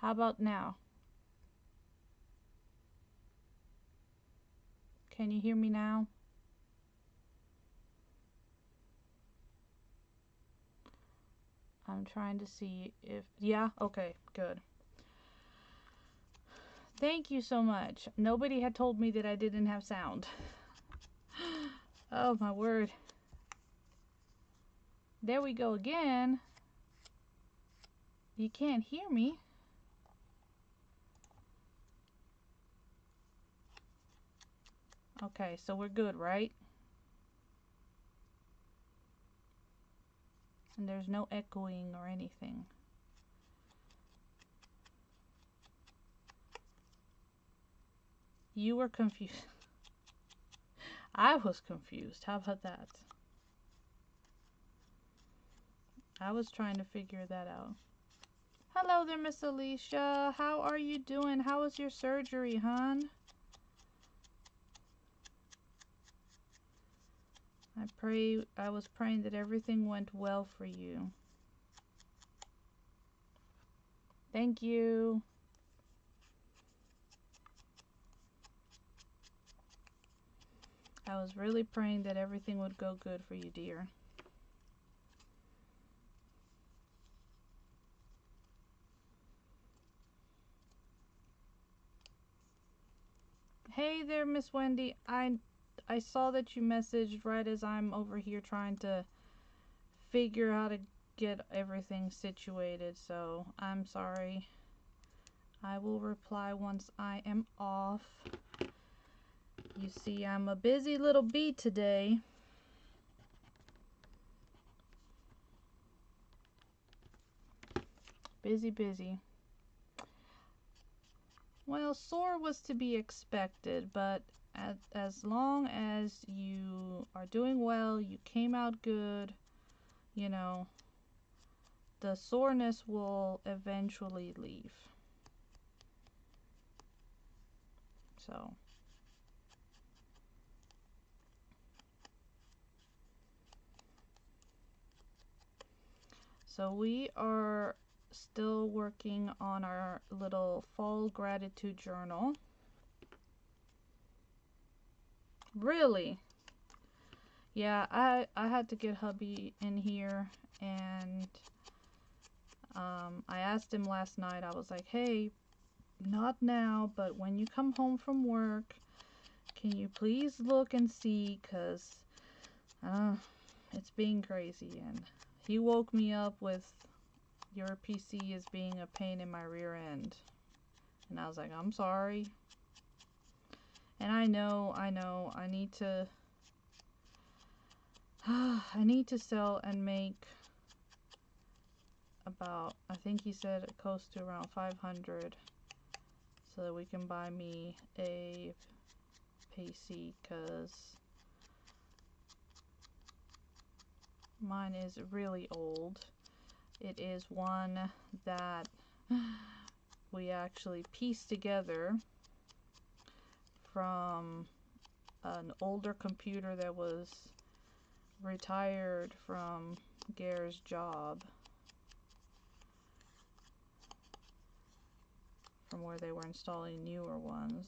How about now? Can you hear me now? I'm trying to see if, yeah, okay, good. Thank you so much. Nobody had told me that I didn't have sound. Oh my word. There we go again. You can't hear me. Okay, so we're good, right? And there's no echoing or anything. You were confused. I was confused. How about that? I was trying to figure that out. Hello there, Miss Alicia. How are you doing? How was your surgery, hon? I was praying that everything went well for you. Thank you. I was really praying that everything would go good for you, dear. Hey there, Miss Wendy. I saw that you messaged right as I'm over here trying to figure how to get everything situated, so I'm sorry. I will reply once I am off. You see, I'm a busy little bee today. Busy, busy. Well, sore was to be expected, but as long as you are doing well, you came out good, you know, the soreness will eventually leave. So we are still working on our little fall gratitude journal. Really? Yeah, I had to get hubby in here, and I asked him last night. I was like, hey, not now, but when you come home from work, can you please look and see, because it's being crazy. And he woke me up with, your PC is being a pain in my rear end. And I was like, I'm sorry. And I know, I need to I need to sell and make about, I think he said it close to around 500 so that we can buy me a PC, because mine is really old. It is one that we actually pieced together from an older computer that was retired from Gare's job, from where they were installing newer ones.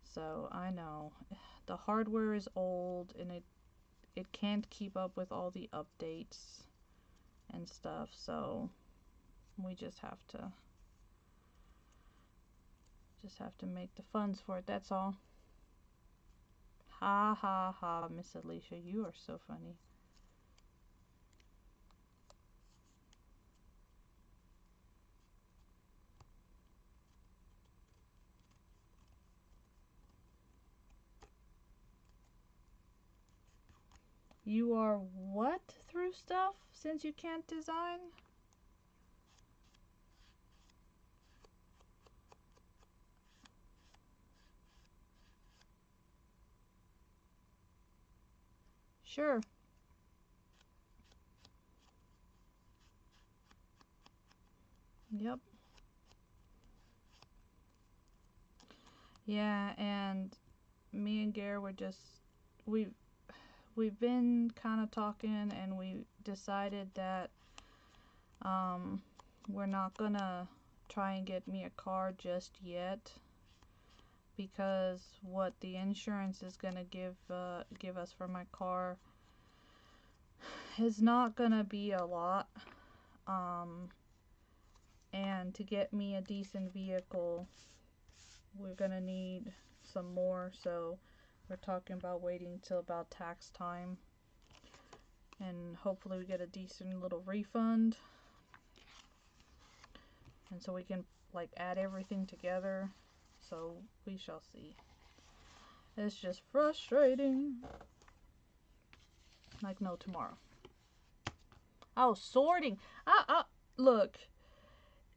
So I know the hardware is old, and it can't keep up with all the updates and stuff, so we just have to make the funds for it, that's all. Ha ha ha, Miss Alicia, you are so funny. You are what through stuff since you can't design? Sure. Yep. Yeah, and me and Gare were just, we've been kind of talking, and we decided that we're not gonna try and get me a car just yet, because what the insurance is gonna give us for my car is not gonna be a lot. And to get me a decent vehicle, we're gonna need some more, so we're talking about waiting till about tax time, and hopefully we get a decent little refund, and so we can like add everything together. So we shall see. It's just frustrating like no tomorrow. Oh, sorting. Look,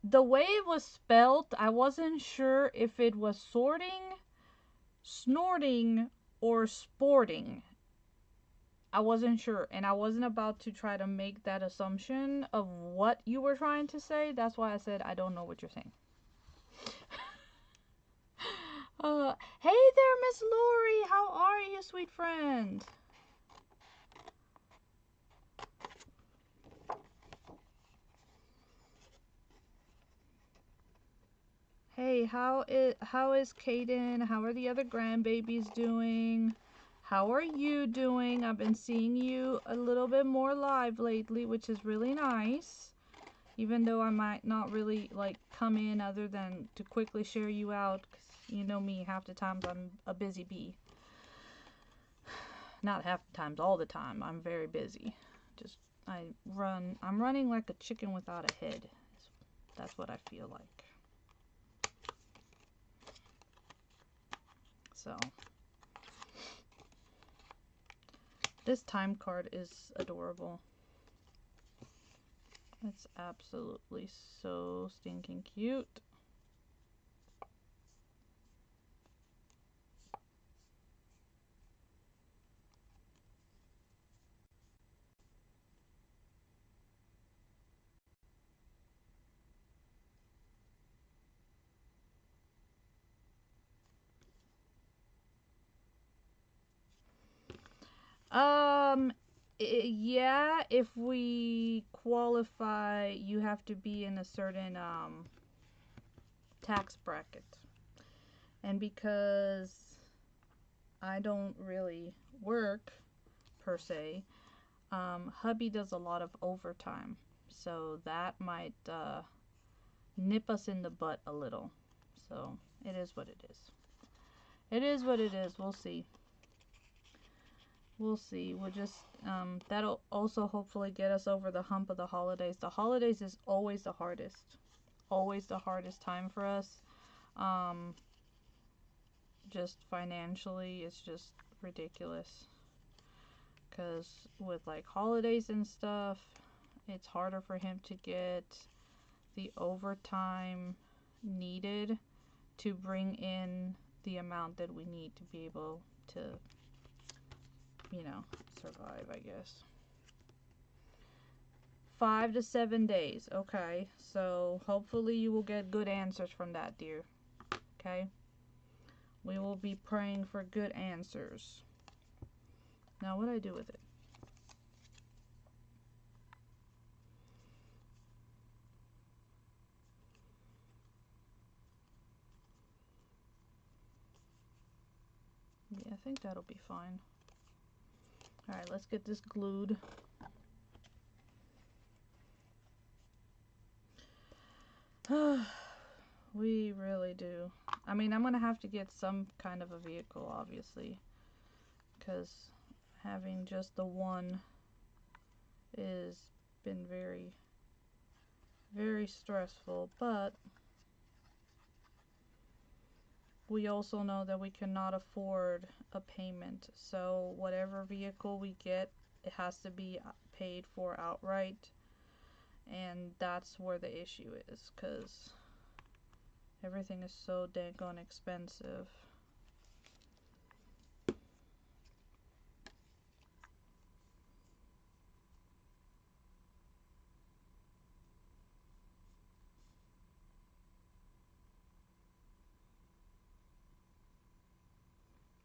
the way it was spelled, I wasn't sure if it was sorting, snorting, or sporting. I wasn't sure, and I wasn't about to try to make that assumption of what you were trying to say. That's why I said I don't know what you're saying. Hey there, Miss Lori. How are you, sweet friend? Hey, how is Kaden? How are the other grandbabies doing? How are you doing? I've been seeing you a little bit more live lately, which is really nice. Even though I might not really like come in other than to quickly share you out, because you know me, half the times I'm a busy bee. Not half the times, all the time. I'm very busy. I'm running like a chicken without a head. That's what I feel like. So this time card is adorable. It's absolutely so stinking cute. Yeah, if we qualify, you have to be in a certain tax bracket. And because I don't really work per se, hubby does a lot of overtime, so that might nip us in the butt a little. So it is what it is. It is what it is. We'll see. We'll see. We'll just that'll also hopefully get us over the hump of the holidays. The holidays is always the hardest. Always the hardest time for us. Just financially, it's just ridiculous. Because with like holidays and stuff, it's harder for him to get the overtime needed to bring in the amount that we need to be able to, survive, I guess. 5 to 7 days. Okay, so hopefully you will get good answers from that, dear. Okay, we will be praying for good answers. Now, what do I do with it? Yeah, I think that'll be fine. Alright, let's get this glued. We really do. I mean, I'm going to have to get some kind of a vehicle, obviously. Because having just the one has been very, very stressful. But we also know that we cannot afford a payment. So whatever vehicle we get, it has to be paid for outright. And that's where the issue is, because everything is so dang expensive.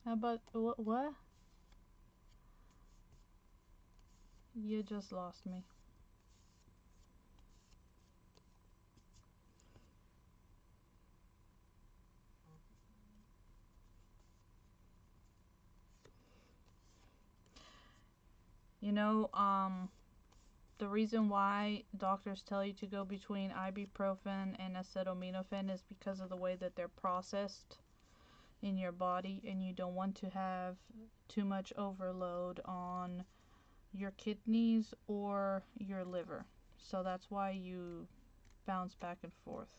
How about what? You just lost me. You know, the reason why doctors tell you to go between ibuprofen and acetaminophen is because of the way that they're processed in your body, and you don't want to have too much overload on your kidneys or your liver. So that's why you bounce back and forth.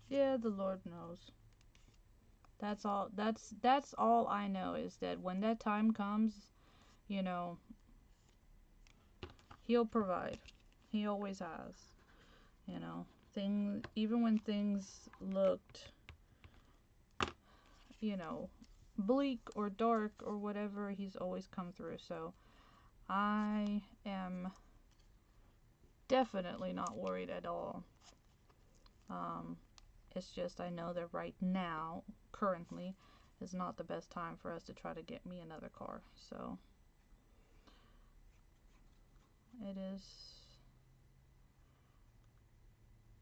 Yeah, the Lord knows. That's all I know, is that when that time comes, you know, he'll provide. He always has. You know, even when things looked, you know, bleak or dark or whatever, he's always come through. So I am definitely not worried at all. It's just I know that right now, currently, is not the best time for us to try to get me another car. So it is.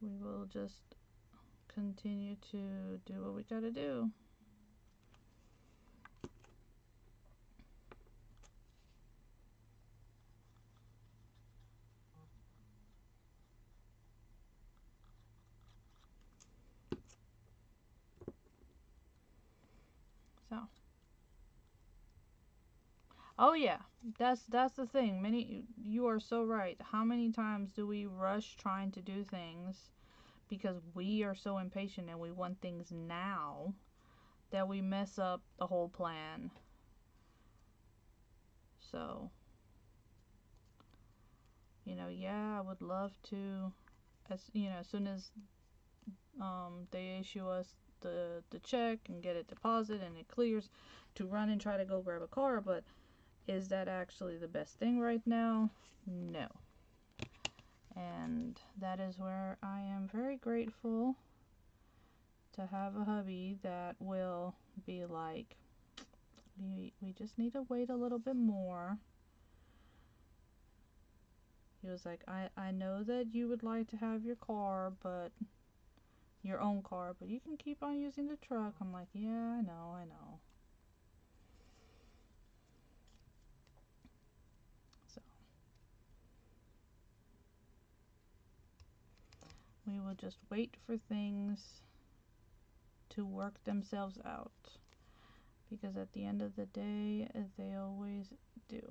We will just continue to do what we gotta do. So, oh yeah, that's the thing. You are so right. How many times do we rush trying to do things because we are so impatient and we want things now that we mess up the whole plan? So, yeah, I would love to, as soon as they issue us the check and get it deposited and it clears, to run and try to go grab a car. But is that actually the best thing right now? No. And that is where I am very grateful to have a hubby that will be like, we just need to wait a little bit more. He was like, I know that you would like to have your car, but your own car, but you can keep on using the truck. I'm like, yeah, I know. So we will just wait for things to work themselves out, because at the end of the day, they always do.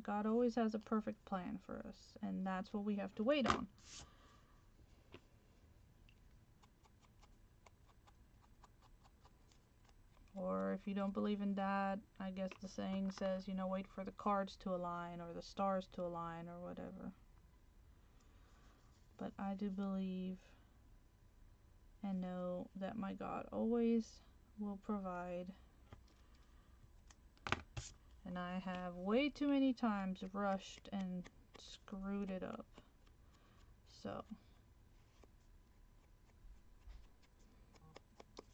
God always has a perfect plan for us, and that's what we have to wait on. Or if you don't believe in that, I guess the saying says, wait for the cards to align or the stars to align or whatever. But I do believe and know that my God always will provide. And I have way too many times rushed and screwed it up. So,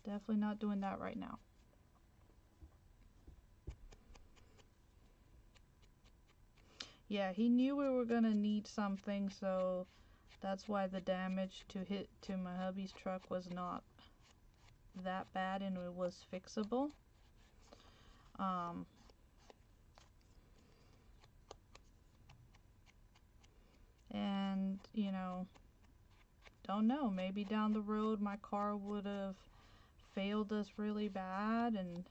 definitely not doing that right now. Yeah, he knew we were gonna need something, so that's why the damage to my hubby's truck was not that bad, and it was fixable. And don't know, maybe down the road my car would have failed us really bad, and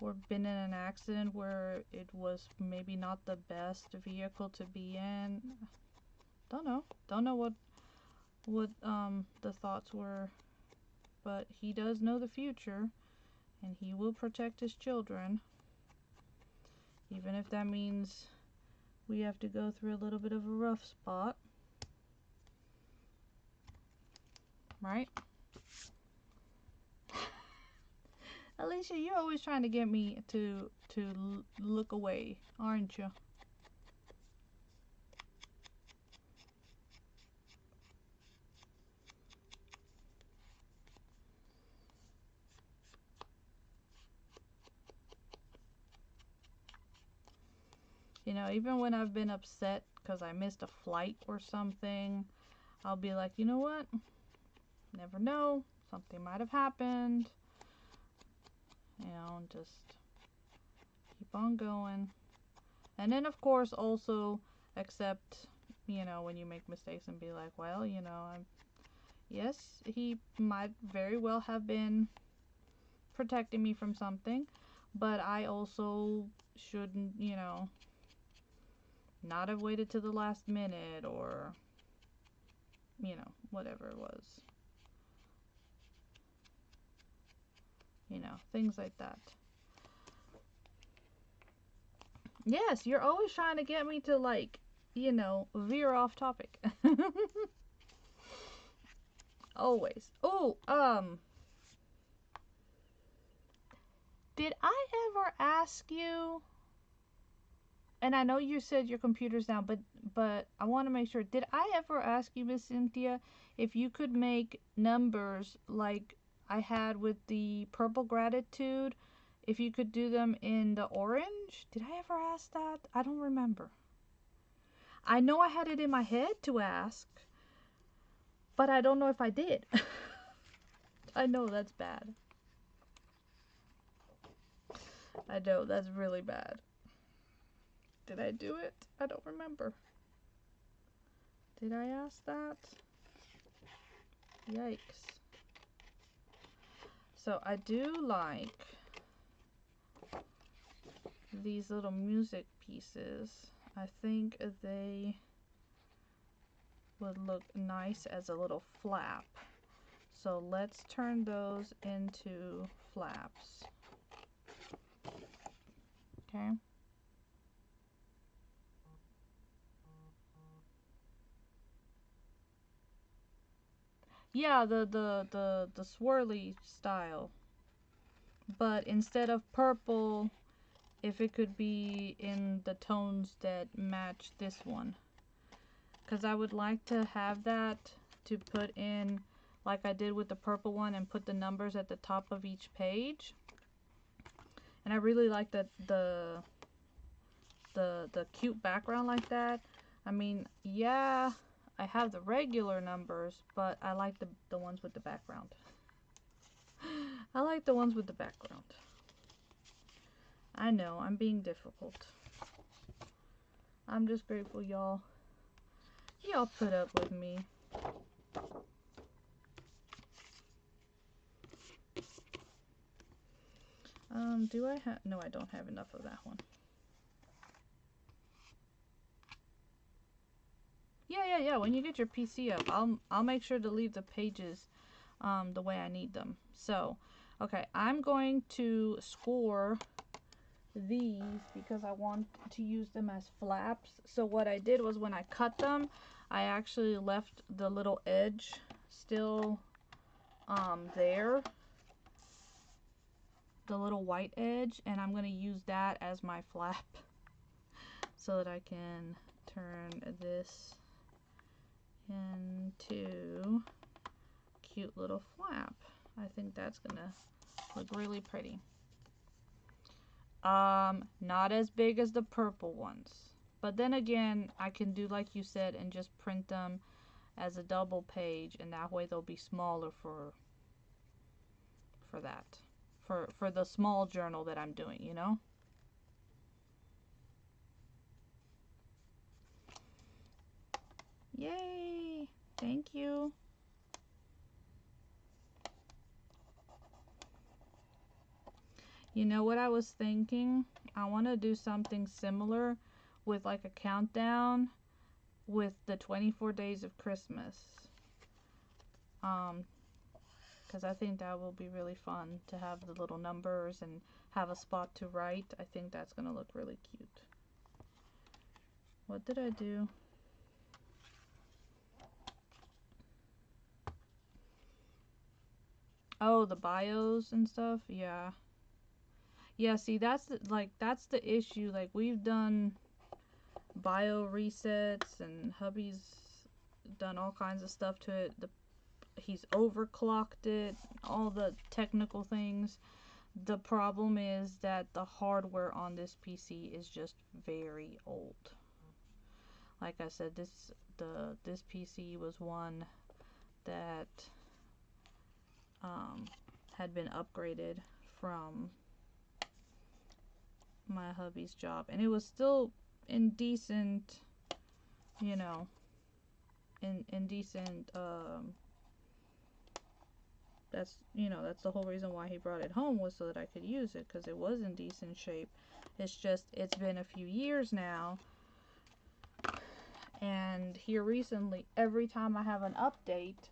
or been in an accident where it was maybe not the best vehicle to be in. Don't know what the thoughts were, but he does know the future, and he will protect his children, even if that means we have to go through a little bit of a rough spot, right? Alicia, you're always trying to get me to look away, aren't you? Even when I've been upset because I missed a flight or something, I'll be like, you know what? Never know. Something might have happened. You know, just keep on going. And then, of course, also accept, you know, when you make mistakes and be like, well, you know, yes, he might very well have been protecting me from something, but I also shouldn't, you know, not have waited to the last minute, or, you know, whatever it was. You know, things like that. Yes, you're always trying to get me to, like, you know, veer off topic. Always. Oh, did I ever ask you, and I know you said your computer's down, but I want to make sure, did I ever ask you, Miss Cynthia, if you could make numbers like I had with the purple gratitude, if you could do them in the orange? Did I ever ask that? I don't remember. I know I had it in my head to ask, but I don't know if I did. I know that's bad. I know that's really bad. Did I do it? I don't remember. Did I ask that? Yikes. So I do like these little music pieces. I think they would look nice as a little flap. So let's turn those into flaps. Okay. Yeah, the swirly style. But instead of purple, if it could be in the tones that match this one. Because I would like to have that to put in like I did with the purple one and put the numbers at the top of each page. And I really like the cute background like that. I mean, yeah, I have the regular numbers, but I like the ones with the background. I like the ones with the background. I know, I'm being difficult. I'm just grateful y'all put up with me. Do I have, no, I don't have enough of that one. Yeah, when you get your PC up, I'll make sure to leave the pages the way I need them. So, okay, I'm going to score these because I want to use them as flaps. So what I did was when I cut them, I actually left the little edge still there, the little white edge, and I'm going to use that as my flap so that I can turn this into cute little flap. I think that's gonna look really pretty. Not as big as the purple ones, but then again, I can do like you said and just print them as a double page, and that way they'll be smaller for that, for the small journal that I'm doing, you know. Yay! Thank you. You know what I was thinking? I want to do something similar with like a countdown with the 24 days of Christmas. Because I think that will be really fun to have the little numbers and have a spot to write. I think that's going to look really cute. What did I do? Oh, the bios and stuff? Yeah. Yeah, see, that's the issue. Like, we've done bio resets and hubby's done all kinds of stuff to it. He's overclocked it, all the technical things. The problem is that the hardware on this PC is just very old. like I said, this PC was one that had been upgraded from my hubby's job, and it was still in decent, you know, in decent, that's, you know, that's the whole reason why he brought it home, was so that I could use it, because it was in decent shape. It's just, it's been a few years now, and here recently, every time I have an update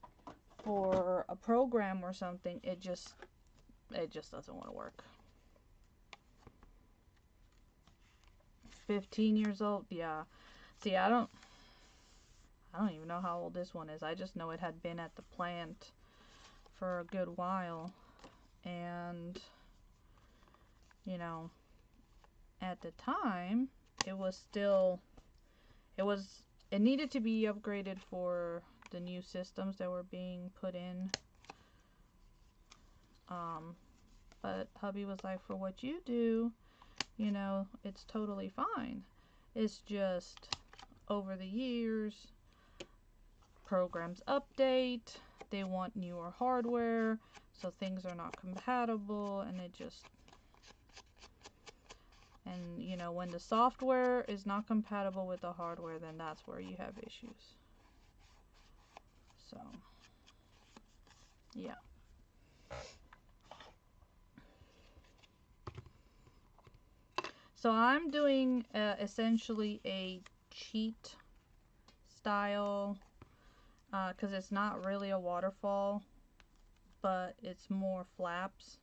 for a program or something, it just doesn't want to work. 15 years old, yeah. See, I don't even know how old this one is. I just know it had been at the plant for a good while, and you know, at the time it was still, it needed to be upgraded for the new systems that were being put in, but hubby was like, for what you do, you know, it's totally fine. It's just over the years, programs update, they want newer hardware, so things are not compatible, and it just, and you know, when the software is not compatible with the hardware, then that's where you have issues. So yeah. So I'm doing essentially a cheat style, because it's not really a waterfall, but it's more flaps.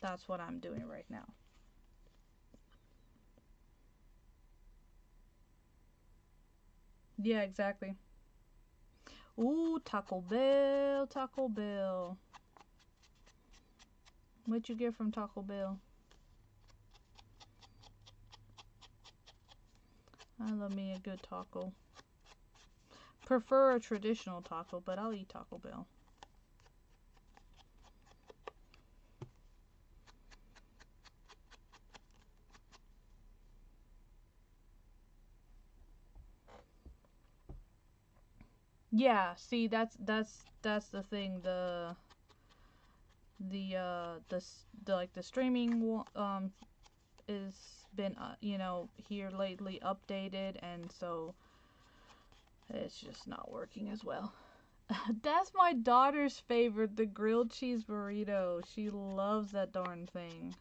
That's what I'm doing right now. Yeah, exactly. Ooh, Taco Bell, Taco Bell. What'd you get from Taco Bell? I love me a good taco. Prefer a traditional taco, but I'll eat Taco Bell. Yeah, see, that's the thing. The like the streaming is been you know, here lately updated, and so it's just not working as well. That's my daughter's favorite, the grilled cheese burrito. She loves that darn thing.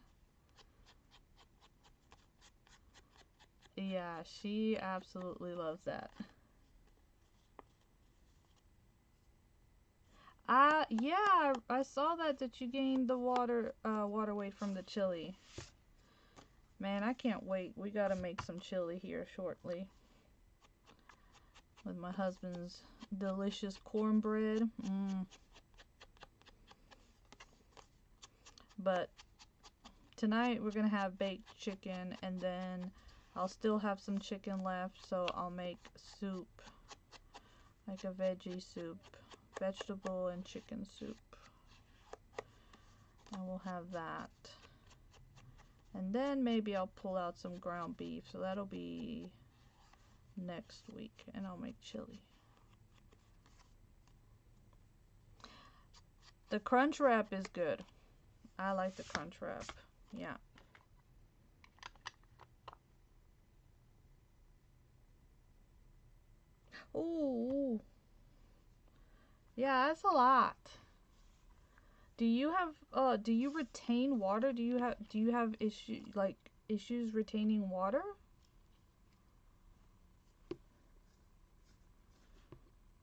Yeah, she absolutely loves that. Yeah, I saw that you gained the water weight from the chili. Man, I can't wait. We gotta make some chili here shortly with my husband's delicious cornbread. But tonight we're gonna have baked chicken, and then I'll still have some chicken left, so I'll make soup, like a veggie soup, vegetable and chicken soup. I will have that. And then maybe I'll pull out some ground beef, so that'll be next week, and I'll make chili. The crunch wrap is good. I like the crunch wrap. Yeah. Ooh. Yeah, that's a lot. Do you have do you retain water? Do you have issues retaining water?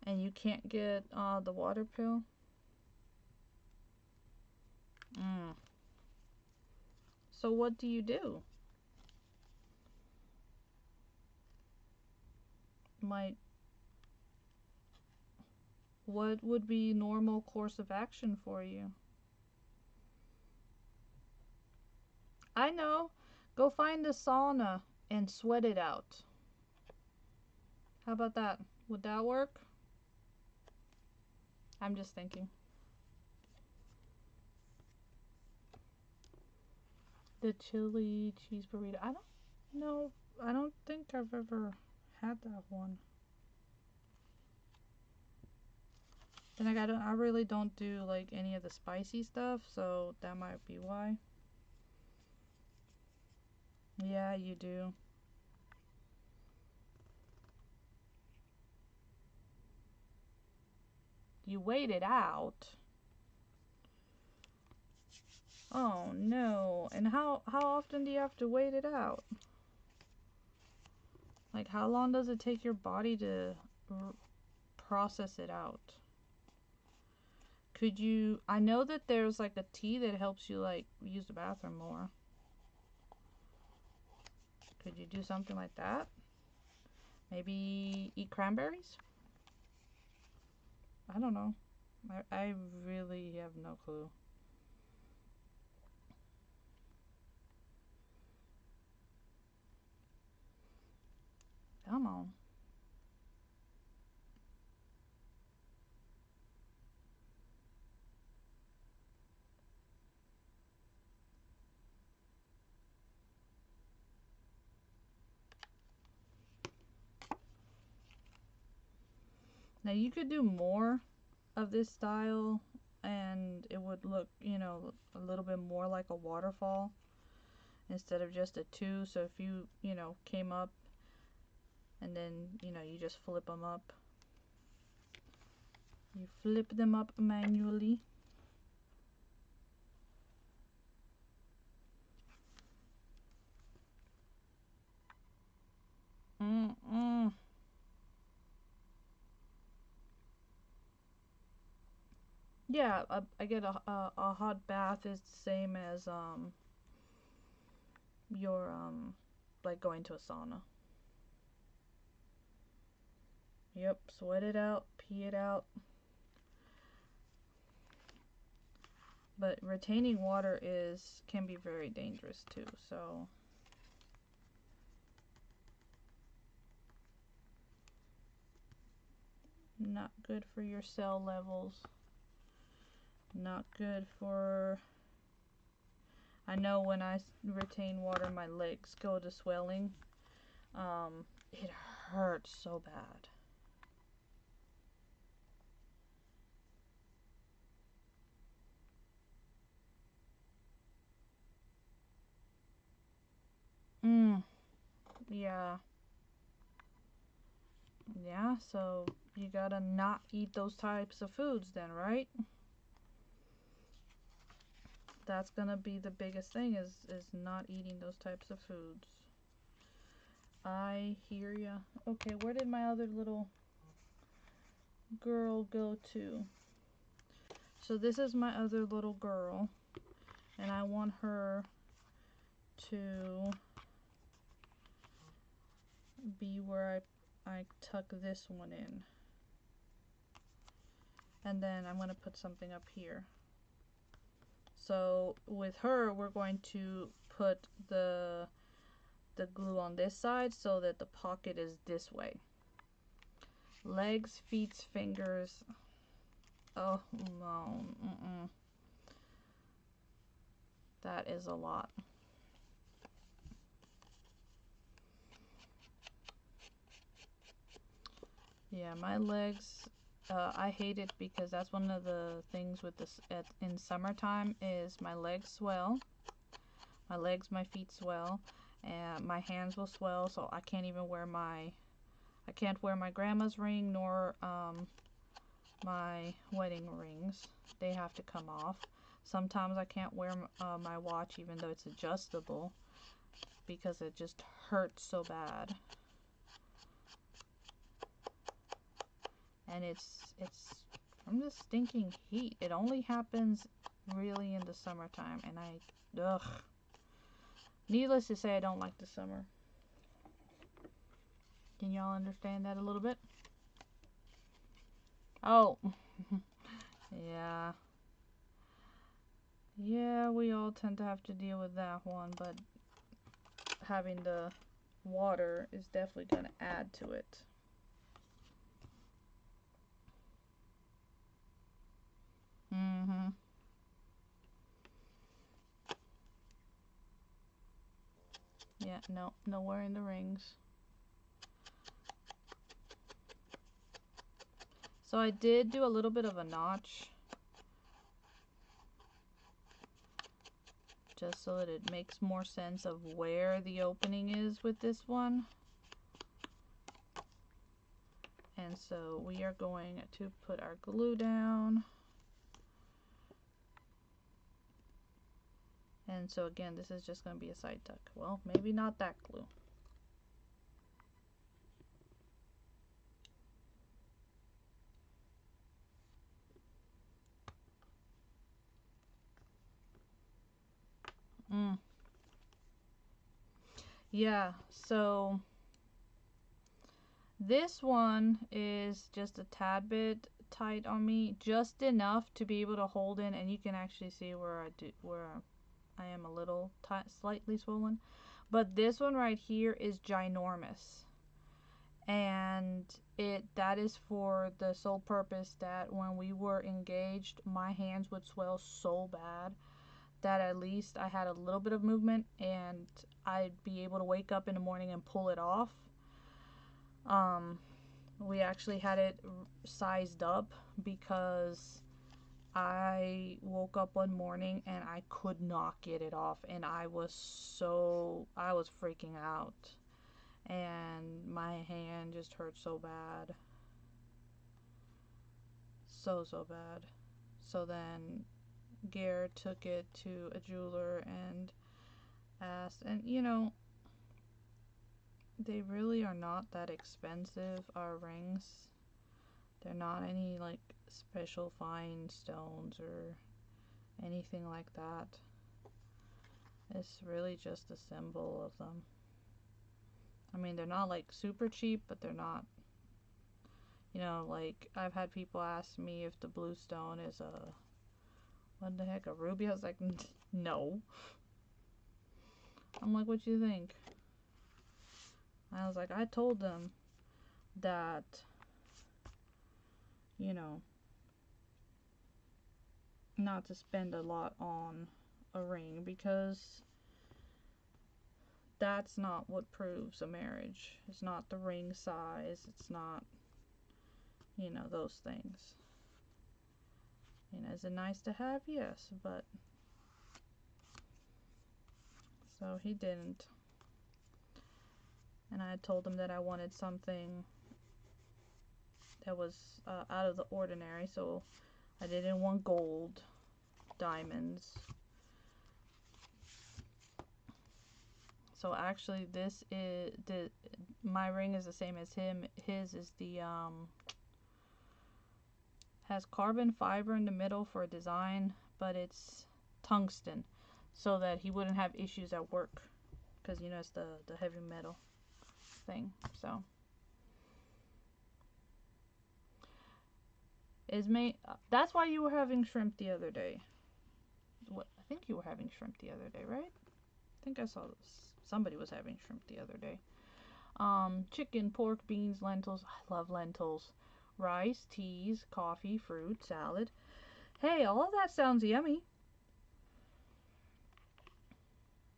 And you can't get the water pill? Mm. So what do you do? Like, what would be normal course of action for you? I know. Go find a sauna and sweat it out. How about that? Would that work? I'm just thinking. The chili cheese burrito. I don't know. I don't think I've ever had that one. Then I really don't do like any of the spicy stuff, so that might be why. Yeah, you do. You wait it out. Oh no. And how often do you have to wait it out? Like how long does it take your body to process it out? Could you, I know that there's like a tea that helps you like use the bathroom more. Could you do something like that? Maybe eat cranberries? I don't know. I really have no clue. Come on. Now you could do more of this style and it would look, you know, a little bit more like a waterfall instead of just a two. So if you know, came up and then, you know, you just flip them up. You flip them up manually. Mm-mm. Yeah, I get a hot bath is the same as your like going to a sauna. Yep, sweat it out, pee it out. But retaining water can be very dangerous too, so not good for your cell levels. Not good for, I know when I retain water my legs go to swelling. It hurts so bad. Mm, yeah. Yeah, so you gotta not eat those types of foods then, right? That's gonna be the biggest thing is not eating those types of foods. I hear ya. Okay, where did my other little girl go to? So this is my other little girl, and I want her to be where I tuck this one in. And then I'm going to put something up here. So with her, we're going to put the glue on this side so that the pocket is this way. Legs, feet, fingers. Oh no. Mm-mm. That is a lot. Yeah, my legs, I hate it because that's one of the things with this in summertime is my legs swell. My legs, my feet swell, and my hands will swell, so I can't even wear I can't wear my grandma's ring nor my wedding rings. They have to come off. Sometimes I can't wear my watch even though it's adjustable because it just hurts so bad. And it's from the stinking heat. It only happens really in the summertime, and ugh. Needless to say, I don't like the summer. Can y'all understand that a little bit? Oh, yeah. Yeah, we all tend to have to deal with that one, but having the water is definitely going to add to it. Mm-hmm. Yeah, no, nowhere in the rings. So I did do a little bit of a notch, just so that it makes more sense of where the opening is with this one. And so we are going to put our glue down. And so again, this is just going to be a side tuck. Well, maybe not that glue. Yeah, so this one is just a tad bit tight on me, just enough to be able to hold in, and you can actually see where I am a little slightly swollen. But this one right here is ginormous, and that is for the sole purpose that when we were engaged, my hands would swell so bad that at least I had a little bit of movement and I'd be able to wake up in the morning and pull it off. We actually had it sized up because I woke up one morning and I could not get it off, and I was freaking out, and my hand just hurt so bad. So bad. So then Gare took it to a jeweler and asked, and you know, they really are not that expensive, our rings. They're not any like special fine stones or anything like that. It's really just a symbol of them. I mean, they're not like super cheap, but they're not, you know, like I've had people ask me if the blue stone is what the heck, a ruby? I was like, no. I'm like, what do you think? I was like, I told them that, you know, not to spend a lot on a ring because that's not what proves a marriage. It's not the ring size. It's not, you know, those things. You know, is it nice to have? Yes, but so he didn't. And I told him that I wanted something that was out of the ordinary, so I didn't want gold, diamonds. So actually, this is my ring is the same as him. His is the has carbon fiber in the middle for a design, but it's tungsten, so that he wouldn't have issues at work, because you know it's the heavy metal thing. So is made. That's why you were having shrimp the other day. What, I think you were having shrimp the other day, right? I think I saw somebody was having shrimp the other day. Chicken, pork, beans, lentils. I love lentils. Rice, teas, coffee, fruit, salad. Hey, all of that sounds yummy.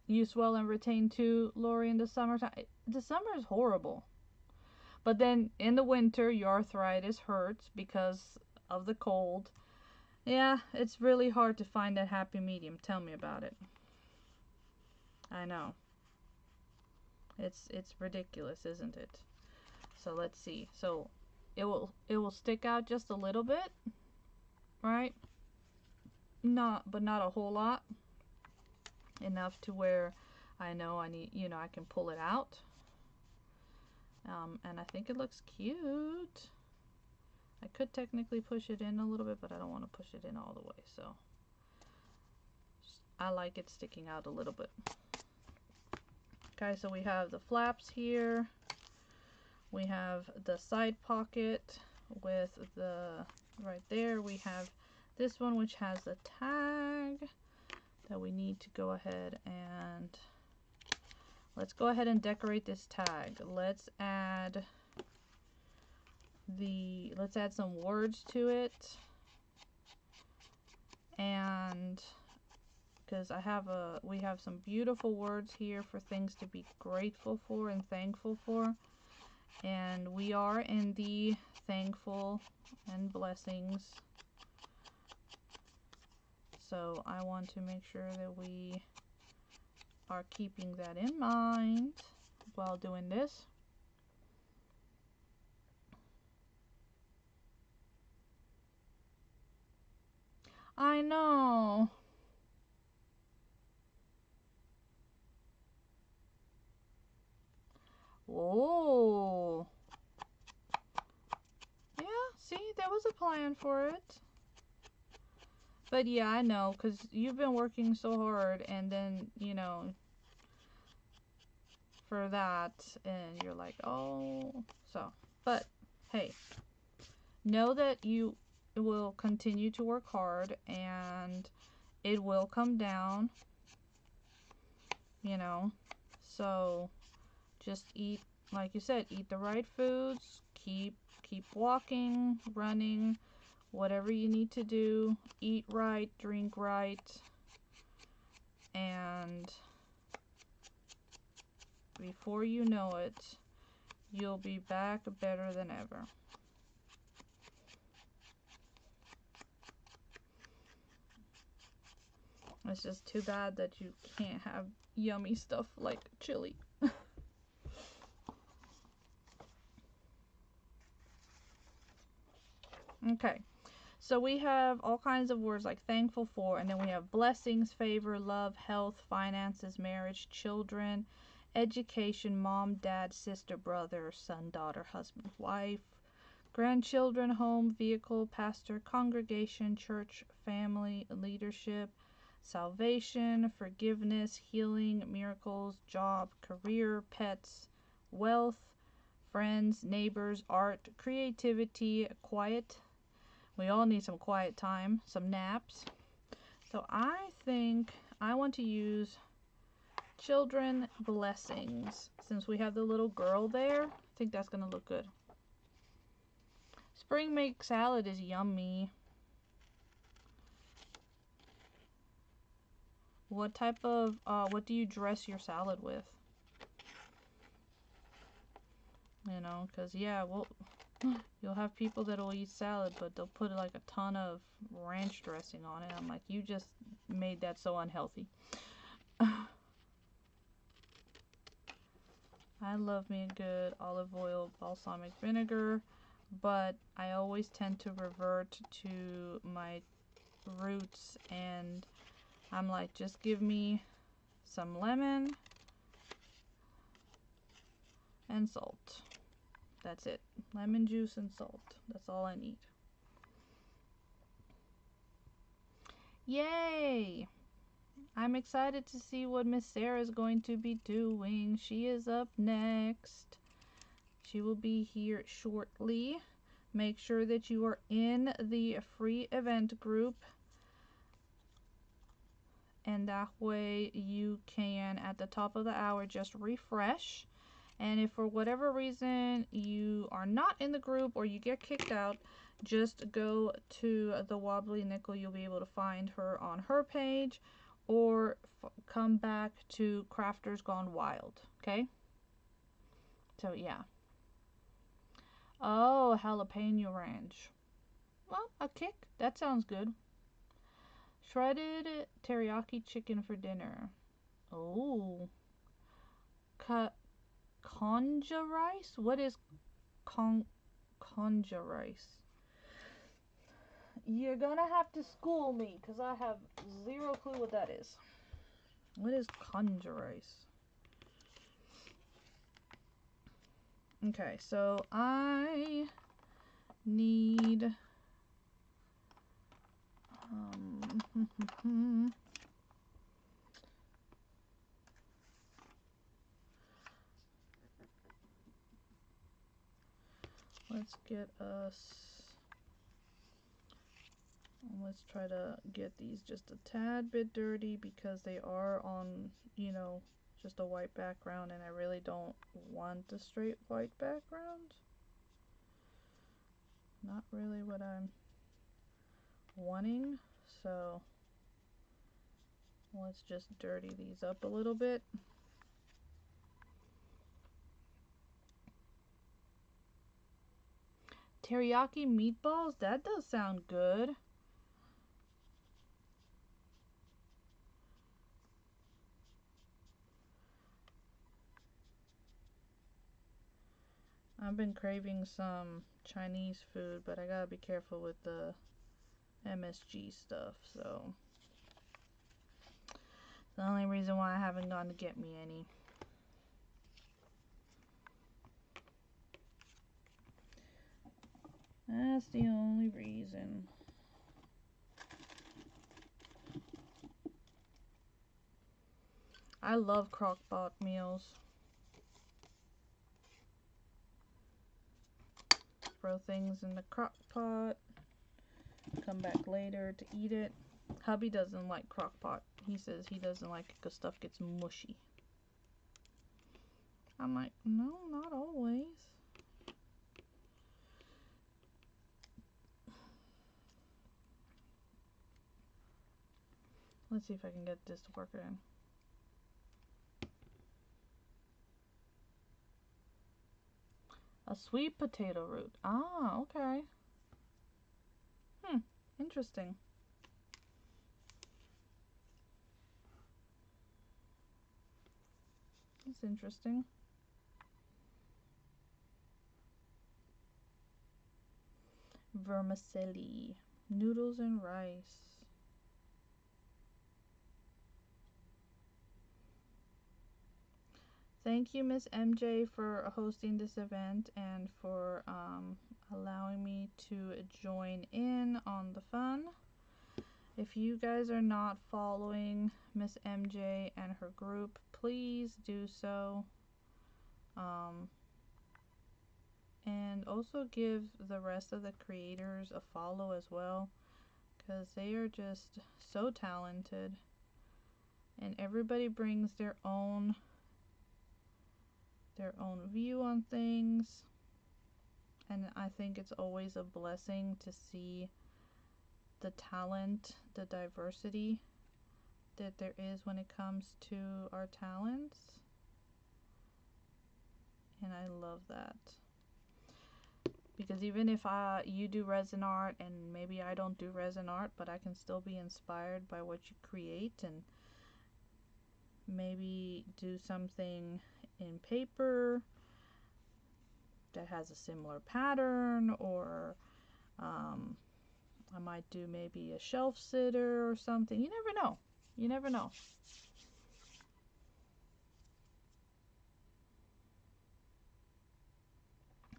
You swell and retain too, Lori, in the summertime. The summer is horrible. But then in the winter, your arthritis hurts because of the cold. Yeah, it's really hard to find that happy medium. Tell me about it. I know. It's ridiculous, isn't it? So let's see. So it will stick out just a little bit, right? But not a whole lot. Enough to where I know I need, you know, I can pull it out. And I think it looks cute. I could technically push it in a little bit, but I don't want to push it in all the way. So I like it sticking out a little bit. Okay, so we have the flaps here. We have the side pocket with the, right there, we have this one which has the tag that we need to go ahead and, let's go ahead and decorate this tag. Let's add some words to it. And because we have some beautiful words here for things to be grateful for and thankful for. And we are in the thankful and blessings. So I want to make sure that we are keeping that in mind while doing this. I know. Oh. Yeah, see, there was a plan for it. But yeah, I know, because you've been working so hard, and then, you know, for that, and you're like, oh. So, but hey, know that you will continue to work hard, and it will come down, you know. So just eat, like you said, eat the right foods, keep walking, running, whatever you need to do, eat right, drink right, and before you know it, you'll be back better than ever. It's just too bad that you can't have yummy stuff like chili. Okay, so we have all kinds of words like thankful for, and then we have blessings, favor, love, health, finances, marriage, children, education, mom, dad, sister, brother, son, daughter, husband, wife, grandchildren, home, vehicle, pastor, congregation, church, family, leadership, salvation, forgiveness, healing, miracles, job, career, pets, wealth, friends, neighbors, art, creativity, quiet. We all need some quiet time, some naps. So I think I want to use children blessings. Since we have the little girl there, I think that's going to look good. Spring make salad is yummy. What type of, what do you dress your salad with? You know, because, yeah, you'll have people that'll eat salad, but they'll put like a ton of ranch dressing on it. I'm like, you just made that so unhealthy. I love me a good olive oil, balsamic vinegar, but I always tend to revert to my roots, and I'm like, just give me some lemon and salt. That's it. Lemon juice and salt. That's all I need. Yay! I'm excited to see what Miss Sarah is going to be doing. She is up next. She will be here shortly. Make sure that you are in the free event group, and that way you can, at the top of the hour, just refresh. And if for whatever reason you are not in the group or you get kicked out, just go to the Wobbly Nickle. You'll be able to find her on her page, or come back to Crafters Gone Wild. Okay? So yeah. Oh, jalapeno ranch. Well, a kick. That sounds good. Shredded teriyaki chicken for dinner. Oh. Conja rice? What is conja rice? You're gonna have to school me, because I have zero clue what that is. What is conja rice? Okay, so I need let's get us, let's try to get these just a tad bit dirty, because they are on, you know, just a white background, and I really don't want a straight white background. Not really what I'm wanting, so Let's just dirty these up a little bit. Teriyaki meatballs? That does sound good. I've been craving some Chinese food, but I gotta be careful with the MSG stuff, so the only reason why I haven't gone to get me any. That's the only reason. I love crock-pot meals. Throw things in the crock-pot, come back later to eat it. Hubby doesn't like crock-pot. He says he doesn't like it because stuff gets mushy. I'm like, no, not always. Let's see if I can get this to work in. A sweet potato root. Ah, okay. Interesting. That's interesting. Vermicelli. Noodles and rice. Thank you, Miss MJ, for hosting this event and for allowing me to join in on the fun. If you guys are not following Miss MJ and her group, please do so. And also give the rest of the creators a follow as well, because they are just so talented. And everybody brings their own view on things. And I think it's always a blessing to see the talent, the diversity that there is when it comes to our talents. And I love that. Because even if you do resin art and maybe I don't do resin art, but I can still be inspired by what you create and maybe do something in paper that has a similar pattern, or I might do maybe a shelf sitter or something. You never know. You never know.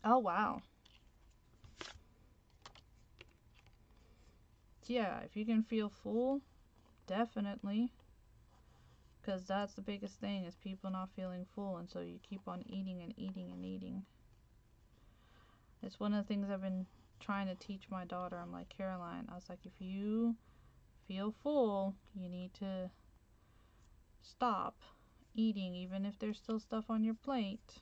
Oh, wow. Yeah, if you can feel full, definitely. Because that's the biggest thing, is people not feeling full, and so you keep on eating and eating and eating. It's one of the things I've been trying to teach my daughter. I'm like, Caroline, I was like, if you feel full, you need to stop eating, even if there's still stuff on your plate.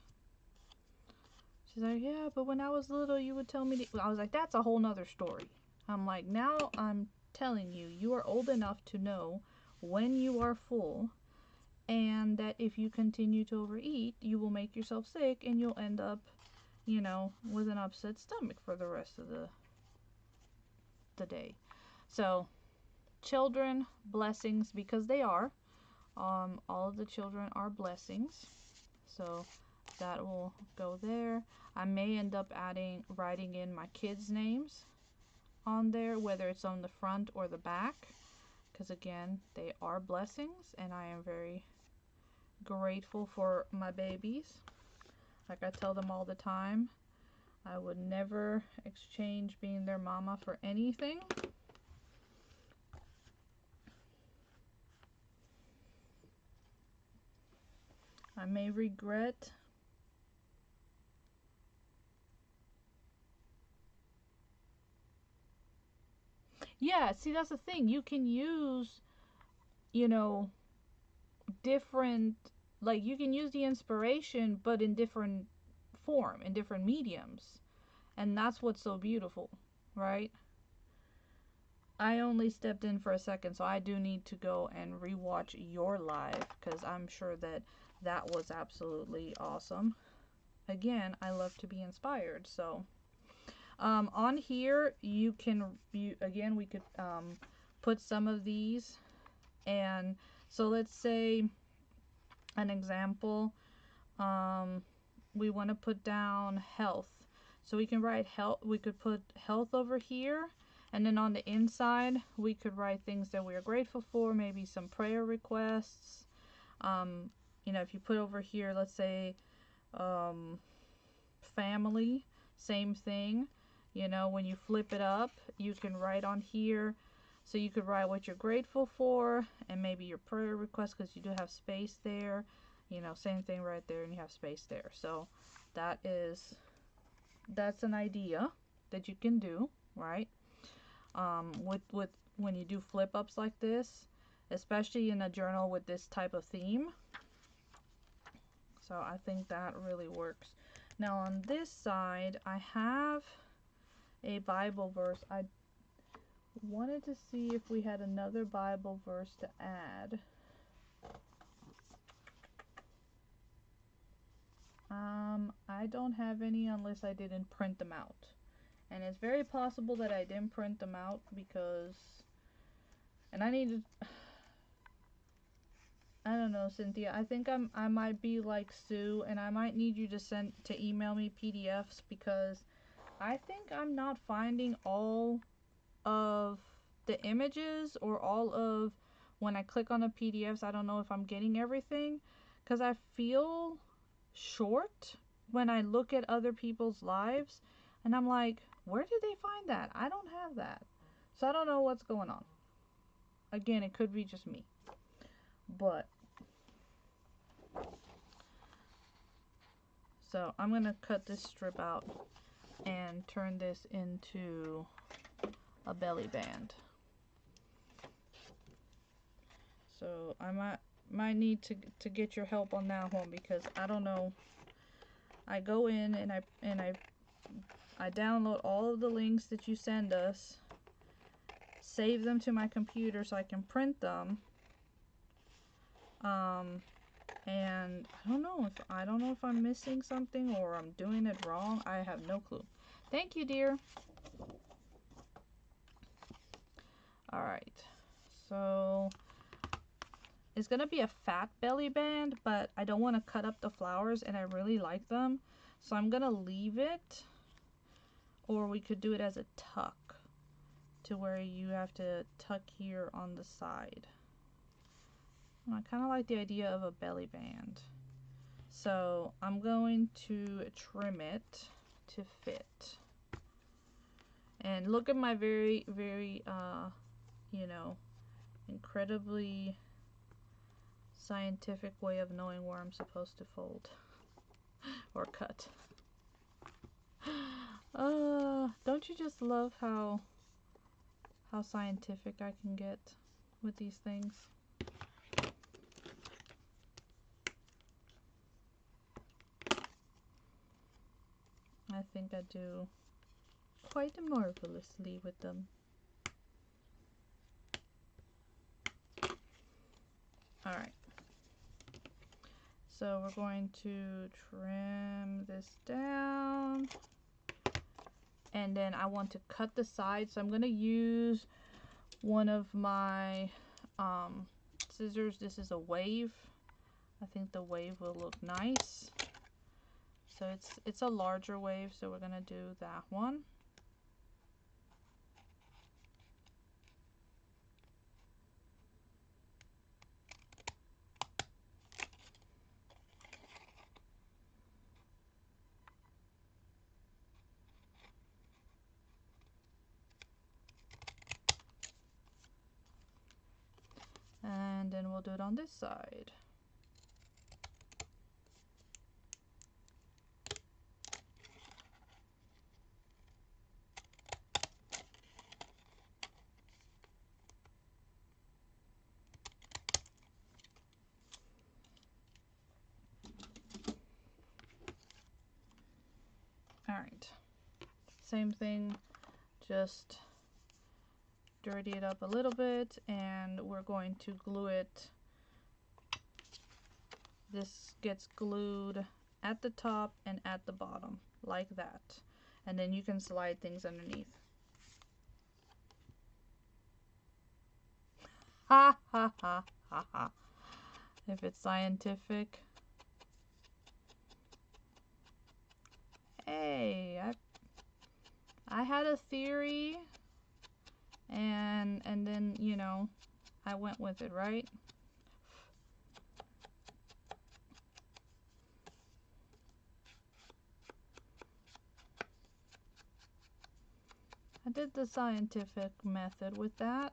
She's like, yeah, but when I was little, you would tell me to. I was like, that's a whole nother story. I'm like, now I'm telling you, you are old enough to know when you are full, and that if you continue to overeat, you will make yourself sick and you'll end up, with an upset stomach for the rest of the day. So, children, blessings, because they are. All of the children are blessings. So that will go there. I may end up writing in my kids' names on there, whether it's on the front or the back, because again, they are blessings, and I am very grateful for my babies. Like I tell them all the time, I would never exchange being their mama for anything. I may regret yeah, see, that's the thing. You can use, you know, different, like, you can use the inspiration, but in different form, in different mediums. And that's what's so beautiful, right? I only stepped in for a second, so I do need to go and rewatch your live because I'm sure that that was absolutely awesome. Again, I love to be inspired. So on here you can again we could put some of these, and so let's say an example, we want to put down health, so we can write health. We could put health over here, and then on the inside we could write things that we are grateful for, maybe some prayer requests. You know, if you put over here, let's say family, same thing. You know, when you flip it up, you can write on here. So you could write what you're grateful for and maybe your prayer request, because you do have space there. You know, same thing right there, and you have space there. So that's an idea that you can do, right? With when you do flip ups like this, especially in a journal with this type of theme. So I think that really works. Now on this side, I have a Bible verse. I wanted to see if we had another Bible verse to add. I don't have any unless I didn't print them out. And it's very possible that I didn't print them out because, and I needed, I don't know, Cynthia. I think I might be like Sue, and I might need you to email me PDFs, because I think I'm not finding all of the images, or all of, when I click on the PDFs, I don't know if I'm getting everything, because I feel short when I look at other people's lives, and I'm like, where did they find that? I don't have that. So I don't know what's going on. Again, it could be just me. But so I'm gonna cut this strip out and turn this into a belly band. So I might need to get your help on that one, because I don't know. I go in and I download all of the links that you send us, save them to my computer so I can print them. And I don't know if I'm missing something or I'm doing it wrong. I have no clue. Thank you, dear. All right. So it's gonna be a fat belly band, but I don't want to cut up the flowers, and I really like them, so I'm gonna leave it. Or we could do it as a tuck, to where you have to tuck here on the side. And I kind of like the idea of a belly band. So I'm going to trim it to fit. And look at my very, very, you know, incredibly scientific way of knowing where I'm supposed to fold or cut. Don't you just love how scientific I can get with these things? I think I do quite marvelously with them. Alright. So we're going to trim this down. And then I want to cut the sides. So I'm going to use one of my scissors. This is a wave. I think the wave will look nice. So it's a larger wave, so we're going to do that one. And then we'll do it on this side. Alright, same thing, just dirty it up a little bit, and we're going to glue it. This gets glued at the top and at the bottom, like that. And then you can slide things underneath. Ha ha ha ha ha. If it's scientific. Hey, I had a theory, and then, you know, I went with it, right? I did the scientific method with that.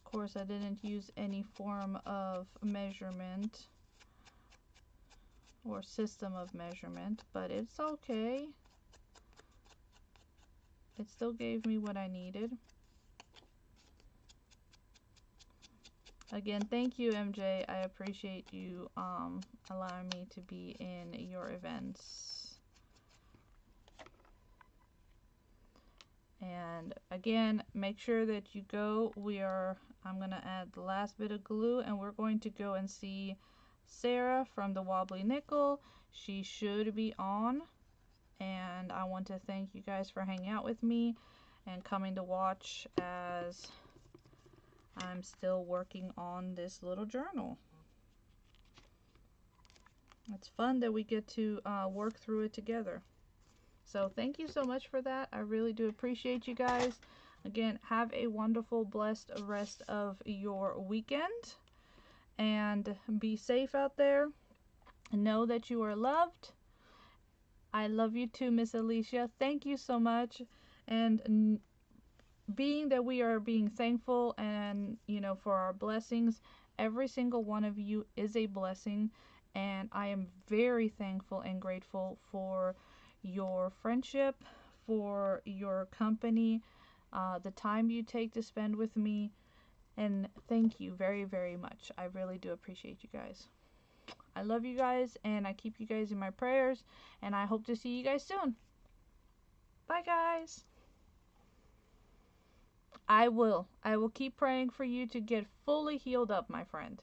Of course, I didn't use any form of measurement or system of measurement, but it's okay. It still gave me what I needed. Again, thank you, MJ. I appreciate you allowing me to be in your events. And again, make sure that you go. I'm going to add the last bit of glue, and we're going to go and see Sarah from the Wobbly Nickle. She should be on. And I want to thank you guys for hanging out with me and coming to watch as I'm still working on this little journal. It's fun that we get to work through it together. So thank you so much for that. I really do appreciate you guys. Again, have a wonderful, blessed rest of your weekend. And be safe out there. Know that you are loved. I love you too, Miss Alicia. Thank you so much. And being that we are being thankful and, you know, for our blessings, every single one of you is a blessing. And I am very thankful and grateful for your friendship, for your company, the time you take to spend with me. And thank you very, very much. I really do appreciate you guys. I love you guys, and I keep you guys in my prayers, and I hope to see you guys soon. Bye, guys. I will keep praying for you to get fully healed up, my friend.